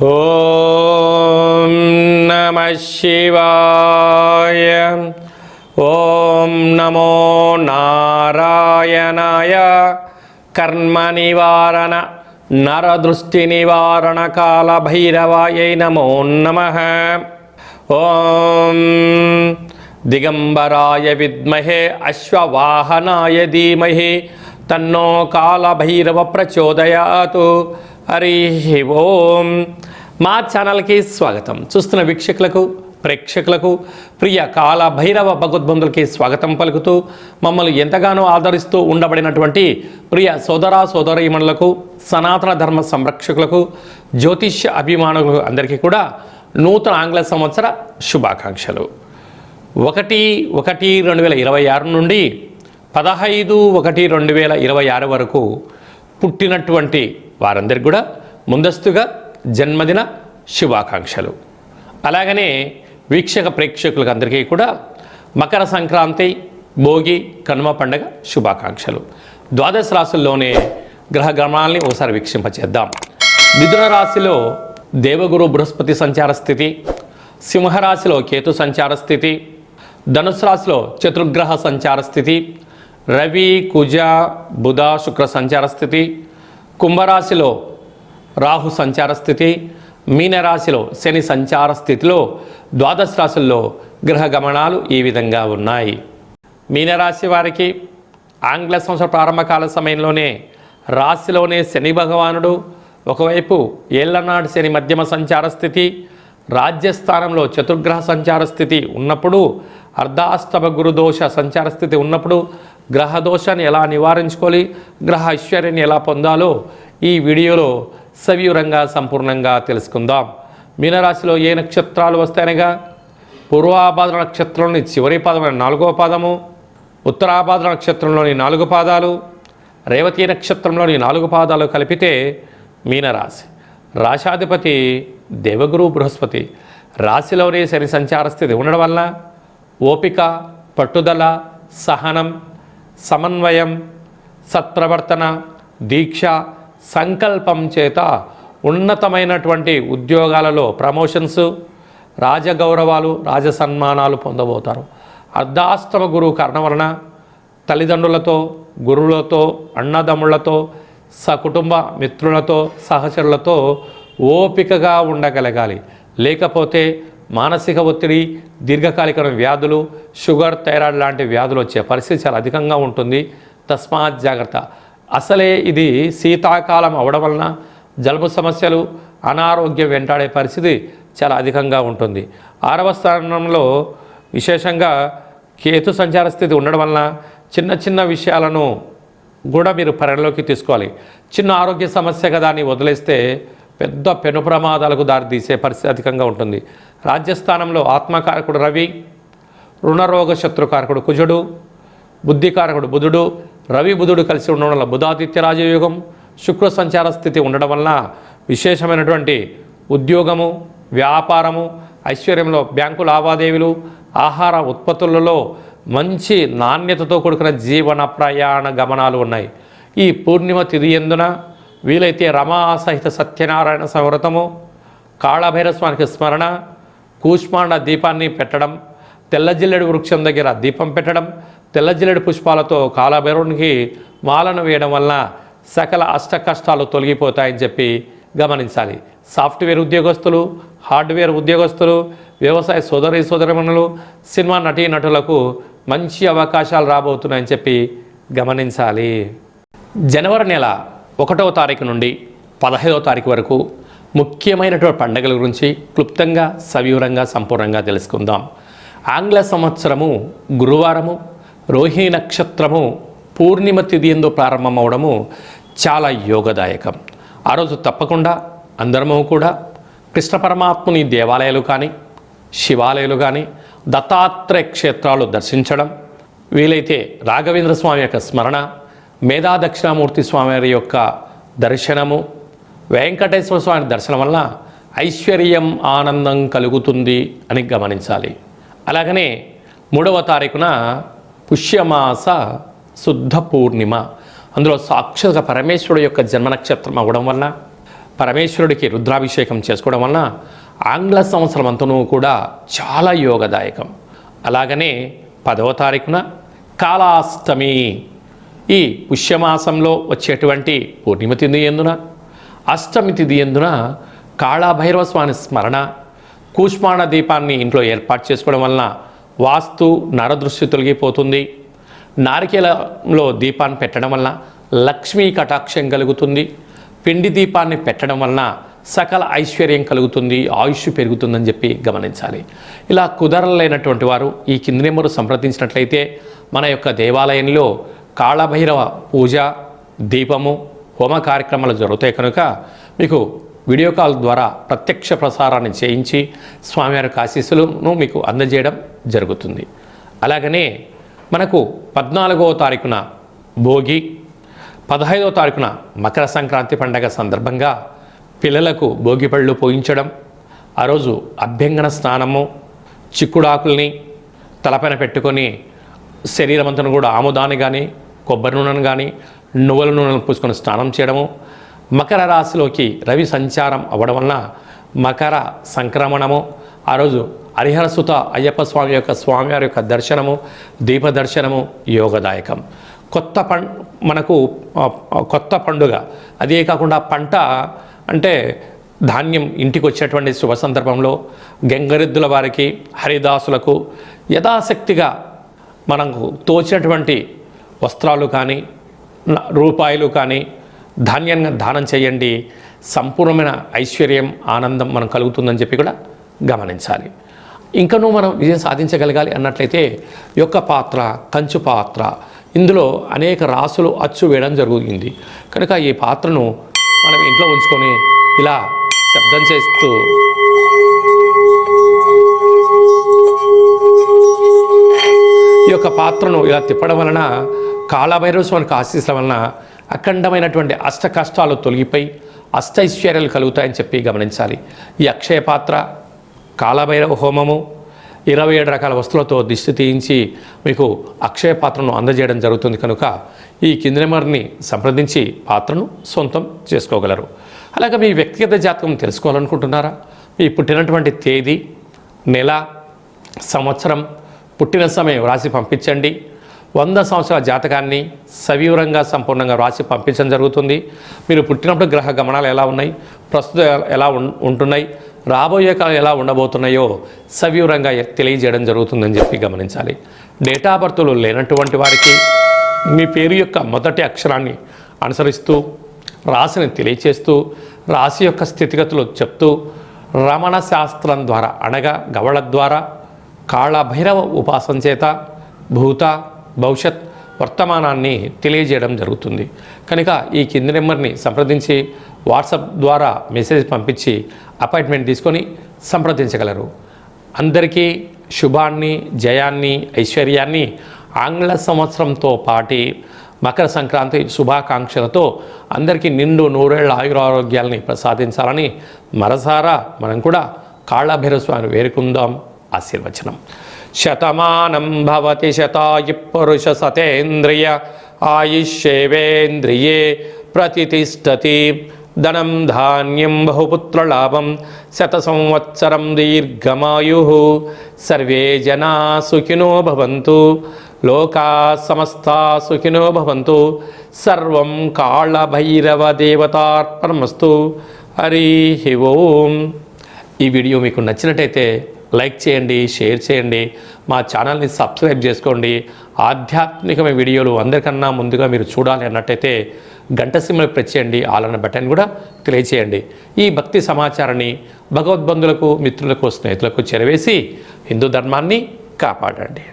ఓం నమః శివాయ. ఓం నమో నారాయణాయ. కర్మ నివారణ నరదృష్టి నివారణ కాల భైరవాయై నమో నమః. ఓం దిగంబరాయ విద్మహే అశ్వవాహనాయ ధీమహి తన్నో కాల భైరవ ప్రచోదయాతు. హరి ఓం. మా ఛానల్కి స్వాగతం. చూస్తున్న వీక్షకులకు ప్రేక్షకులకు ప్రియ కాల భైరవ భగవద్బంధులకి స్వాగతం పలుకుతూ మమ్మల్ని ఎంతగానో ఆదరిస్తూ ఉండబడినటువంటి ప్రియ సోదర సోదరీమణులకు సనాతన ధర్మ సంరక్షకులకు జ్యోతిష్య అభిమానులకు అందరికీ కూడా నూతన ఆంగ్ల సంవత్సర శుభాకాంక్షలు. 1/1/2026 నుండి 15/1/2026 వరకు పుట్టినటువంటి వారందరికీ కూడా ముందస్తుగా జన్మదిన శుభాకాంక్షలు. అలాగనే వీక్షక ప్రేక్షకులకు అందరికీ కూడా మకర సంక్రాంతి, భోగి, కనుమ పండుగ శుభాకాంక్షలు. ద్వాదశ రాశుల్లోనే గ్రహ గమనాల్ని ఒకసారి వీక్షింపచేద్దాం. మిథున రాశిలో దేవగురు బృహస్పతి సంచార స్థితి, సింహరాశిలో కేతు సంచార స్థితి, ధనుసు రాశిలో చతుర్గ్రహ సంచార స్థితి, రవి, కుజ, బుధ, శుక్ర సంచార స్థితి, కుంభరాశిలో రాహు సంచార స్థితి, మీనరాశిలో శని సంచార స్థితిలో ద్వాదశ రాశుల్లో గ్రహ గమనాలు ఈ విధంగా ఉన్నాయి. మీనరాశి వారికి ఆంగ్ల సంవత్సర ప్రారంభకాల సమయంలోనే రాశిలోనే శని భగవానుడు ఒకవైపు ఏళ్లనాటి శని మధ్యమ సంచార స్థితి, రాజ్యస్థానంలో చతుర్గ్రహ సంచార స్థితి ఉన్నప్పుడు, అర్ధాష్టమ గురుదోష సంచార స్థితి ఉన్నప్పుడు గ్రహ దోషాన్ని ఎలా నివారించుకోవాలి, గ్రహ ఐశ్వర్యాన్ని ఎలా పొందాలో ఈ వీడియోలో సవివరంగా సంపూర్ణంగా తెలుసుకుందాం. మీనరాశిలో ఏ నక్షత్రాలు వస్తాయనగా పూర్వాభాద్ర నక్షత్రంలోని చివరి పాదమైన 4వ పాదము, ఉత్తరాభాద్ర నక్షత్రంలోని 4 పాదాలు, రేవతి నక్షత్రంలోని 4 పాదాలు కలిపితే మీనరాశి. రాశాధిపతి దేవగురు బృహస్పతి. రాశిలోనే శని సంచార స్థితి ఉండడం వల్ల ఓపిక, పట్టుదల, సహనం, సమన్వయం, సత్ప్రవర్తన, దీక్ష, సంకల్పం చేత ఉన్నతమైనటువంటి ఉద్యోగాలలో ప్రమోషన్స్, రాజగౌరవాలు, రాజసన్మానాలు పొందబోతారు. అర్ధాష్టమ గురువు కారణం వలన తల్లిదండ్రులతో, గురువులతో, అన్నదమ్ముళ్లతో, సకుటుంబ మిత్రులతో, సహచరులతో ఓపికగా ఉండగలగాలి. లేకపోతే మానసిక ఒత్తిడి, దీర్ఘకాలిక వ్యాధులు, షుగర్, థైరాయిడ్ లాంటి వ్యాధులు వచ్చే పరిస్థితి చాలా అధికంగా ఉంటుంది. తస్మాత్ జాగ్రత్త. అసలే ఇది శీతాకాలం అవడం వలన జలుబు సమస్యలు, అనారోగ్యం వెంటాడే పరిస్థితి చాలా అధికంగా ఉంటుంది. 6వ స్థానంలో విశేషంగా కేతు సంచార స్థితి ఉండడం వలన చిన్న చిన్న విషయాలను కూడా మీరు పరిగణలోకి తీసుకోవాలి. చిన్న ఆరోగ్య సమస్య కదా అని వదిలేస్తే పెద్ద పెను ప్రమాదాలకు దారితీసే పరిస్థితి అధికంగా ఉంటుంది. రాజ్యస్థానంలో ఆత్మకారకుడు రవి, రుణరోగ శత్రుకారకుడు కుజుడు, బుద్ధికారకుడు బుధుడు, రవి బుధుడు కలిసి ఉండడం వల్ల బుధాదిత్య రాజయోగం, శుక్ర సంచార స్థితి ఉండడం వలన విశేషమైనటువంటి ఉద్యోగము, వ్యాపారము, ఐశ్వర్యంలో బ్యాంకు లావాదేవీలు, ఆహార ఉత్పత్తులలో మంచి నాణ్యతతో కూడుకున్న జీవన ప్రయాణ గమనాలు ఉన్నాయి. ఈ పూర్ణిమ తిథి యందున వీలైతే రమా సహిత సత్యనారాయణ సంవ్రతము, కాళభైరవ స్వామికి స్మరణ, కూష్మాండ దీపాన్ని పెట్టడం, తెల్లజిల్లెడు వృక్షం దగ్గర దీపం పెట్టడం, తెల్లజిల్లెడు పుష్పాలతో కాళభైరవునికి మాలను వేయడం వలన సకల అష్ట కష్టాలు తొలగిపోతాయని చెప్పి గమనించాలి. సాఫ్ట్వేర్ ఉద్యోగస్తులు, హార్డ్వేర్ ఉద్యోగస్తులు, వ్యవసాయ సోదరీమణులు, సినిమా నటీనటులకు మంచి అవకాశాలు రాబోతున్నాయని చెప్పి గమనించాలి. జనవరి నెల 1వ తారీఖు నుండి 15వ తారీఖు వరకు ముఖ్యమైనటువంటి పండుగల గురించి క్లుప్తంగా సవివరంగా సంపూర్ణంగా తెలుసుకుందాం. ఆంగ్ల సంవత్సరము గురువారము, రోహిణి నక్షత్రము పూర్ణిమ తిథి యందు ప్రారంభమవడము చాలా యోగదాయకం. ఆ రోజు తప్పకుండా అందరము కూడా కృష్ణ పరమాత్ముని దేవాలయాలు కానీ, శివాలయాలు కానీ, దత్తాత్రేయ క్షేత్రాలు దర్శించడం, వీలైతే రాఘవేంద్ర స్వామి యొక్క స్మరణ, మేధా దక్షిణామూర్తి స్వామి వారి యొక్క దర్శనము, వెంకటేశ్వర స్వామి దర్శనం వల్ల ఐశ్వర్యం, ఆనందం కలుగుతుంది అని గమనించాలి. అలాగనే 3వ తారీఖున పుష్యమాస శుద్ధ పూర్ణిమ. అందులో సాక్షాత్గా పరమేశ్వరుడు యొక్క జన్మ నక్షత్రం అవ్వడం వలన, పరమేశ్వరుడికి రుద్రాభిషేకం చేసుకోవడం వలన ఆంగ్ల సంవత్సరం అంతనూ కూడా చాలా యోగదాయకం. అలాగనే 10వ తారీఖున కాళాష్టమి, ఈ పుష్యమాసంలో వచ్చేటువంటి పూర్ణిమ తిథి ఎందున, అష్టమి తిథి ఎందున కాళభైరవ స్వామి స్మరణ, కూష్మాండ దీపాన్ని ఇంట్లో ఏర్పాటు చేసుకోవడం వలన వాస్తు నరదృష్టి తొలగిపోతుంది. నారికేలంలో దీపాన్ని పెట్టడం వలన లక్ష్మీ కటాక్షం కలుగుతుంది. పిండి దీపాన్ని పెట్టడం వలన సకల ఐశ్వర్యం కలుగుతుంది, ఆయుష్ పెరుగుతుందని చెప్పి గమనించాలి. ఇలా కుదరలేనటువంటి వారు ఈ కింది నెంబరు సంప్రదించినట్లయితే మన యొక్క దేవాలయంలో కాళభైరవ పూజ, దీపము, హోమ కార్యక్రమాలు జరుగుతాయి కనుక మీకు వీడియో కాల్ ద్వారా ప్రత్యక్ష ప్రసారాన్ని చేయించి స్వామివారి ఆశీస్సులను మీకు అందజేయడం జరుగుతుంది. అలాగనే మనకు 14వ తారీఖున భోగి, 15వ తారీఖున మకర సంక్రాంతి పండగ సందర్భంగా పిల్లలకు భోగి పళ్ళు పోయించడం, ఆ రోజు అభ్యంగన స్నానము, చిక్కుడాకుల్ని తలపైన పెట్టుకొని శరీరం అంతా కూడా ఆముదాన్ని కానీ, కొబ్బరి నూనెను కానీ, నువ్వుల నూనెను పూసుకొని స్నానం చేయడము. మకర రాశిలోకి రవి సంచారం అవ్వడం వలన మకర సంక్రమణము, ఆ రోజు హరిహరసుత అయ్యప్ప స్వామి యొక్క స్వామివారి యొక్క దర్శనము, దీప దర్శనము యోగదాయకం. మనకు కొత్త పండుగ, అదే కాకుండా పంట అంటే ధాన్యం ఇంటికి వచ్చేటువంటి శుభ సందర్భంలో గంగరెద్దుల వారికి, హరిదాసులకు యథాశక్తిగా మనకు తోచినటువంటి వస్త్రాలు కానీ, రూపాయలు కానీ ధాన్యంగా దానం చేయండి. సంపూర్ణమైన ఐశ్వర్యం, ఆనందం మనం కలుగుతుందని చెప్పి కూడా గమనించాలి. ఇంకనూ మనం విజయం సాధించగలగాలి అన్నట్లయితే యొక్క పాత్ర, కంచు పాత్ర, ఇందులో అనేక రాసులు అచ్చు వేయడం జరుగుతుంది కనుక ఈ పాత్రను మనం ఇంట్లో ఉంచుకొని ఇలా శబ్దం చేస్తూ ఈ యొక్క పాత్రను ఇలా తిప్పడం వలన కాళభైరవ స్వామికి ఆశీస్సుల వలన అఖండమైనటువంటి అష్ట కష్టాలు తొలగిపోయి అష్టైశ్వర్యాలు కలుగుతాయని చెప్పి గమనించాలి. ఈ అక్షయ పాత్ర, కాళభైరవ హోమము, 27 రకాల వస్తువులతో దిష్టి తీయించి మీకు అక్షయ పాత్రను అందజేయడం జరుగుతుంది కనుక ఈ కింది నెంబర్ని సంప్రదించి పాత్రను సొంతం చేసుకోగలరు. అలాగే మీ వ్యక్తిగత జాతకం తెలుసుకోవాలనుకుంటున్నారా? మీ పుట్టినటువంటి తేదీ, నెల, సంవత్సరం, పుట్టిన సమయం రాసి పంపించండి. 100 సంవత్సరాల జాతకాన్ని సవివరంగా సంపూర్ణంగా రాసి పంపించడం జరుగుతుంది. మీరు పుట్టినప్పుడు గ్రహ గమనాలు ఎలా ఉన్నాయి, ప్రస్తుతం ఎలా ఉంటున్నాయి, రాబోయే కాలం ఎలా ఉండబోతున్నాయో సవివరంగా తెలియజేయడం జరుగుతుందని చెప్పి గమనించాలి. డేటా బర్త్లు లేనటువంటి వారికి మీ పేరు యొక్క మొదటి అక్షరాన్ని అనుసరిస్తూ రాశిని తెలియచేస్తూ రాశి యొక్క స్థితిగతులు చెప్తూ రమణ శాస్త్రం ద్వారా అనగా గవళ ద్వారా కాళభైరవ ఉపాసన చేత భూత, భవిష్యత్, వర్తమానాన్ని తెలియజేయడం జరుగుతుంది కనుక ఈ కింది నెంబర్ని సంప్రదించి వాట్సాప్ ద్వారా మెసేజ్ పంపించి అపాయింట్మెంట్ తీసుకొని సంప్రదించగలరు. అందరికీ శుభాన్ని, జయాన్ని, ఐశ్వర్యాన్ని ఆంగ్ల సంవత్సరంతో పాటి మకర సంక్రాంతి శుభాకాంక్షలతో అందరికీ నిండు నూరేళ్ల ఆయురారోగ్యాలని ప్రసాదించాలని మనసారా మనం కూడా కాళభైరవ స్వామిని వేడుకుందాం. ఆశీర్వచనం. శతమానం భవతి శతాయు పురుష సతేంద్రియ ఆయుష్యేవేంద్రియే ప్రతిష్టతి. ధనం ధాన్యం బహుపుత్రలాభం శత సంవత్సరం దీర్ఘమాయు. సర్వే జనా సుఖినో భవంతు. లోకా సమస్తా సుఖినో భవంతు. సర్వం కాళభైరవ దేవతార్పణమస్తు. హరి ఓం. ఈ వీడియో మీకు నచ్చినట్టయితే లైక్ చేయండి, షేర్ చేయండి, మా ఛానల్ని సబ్స్క్రైబ్ చేసుకోండి. ఆధ్యాత్మికమైన వీడియోలు అందరికన్నా ముందుగా మీరు చూడాలి అన్నట్టయితే గంట సింబల్ ప్రెస్ చేయండి, ఆల్ అన్న బటన్ కూడా తెలియచేయండి. ఈ భక్తి సమాచారాన్ని భగవద్బంధులకు, మిత్రులకు, స్నేహితులకు చేరవేసి హిందూ ధర్మాన్ని కాపాడండి.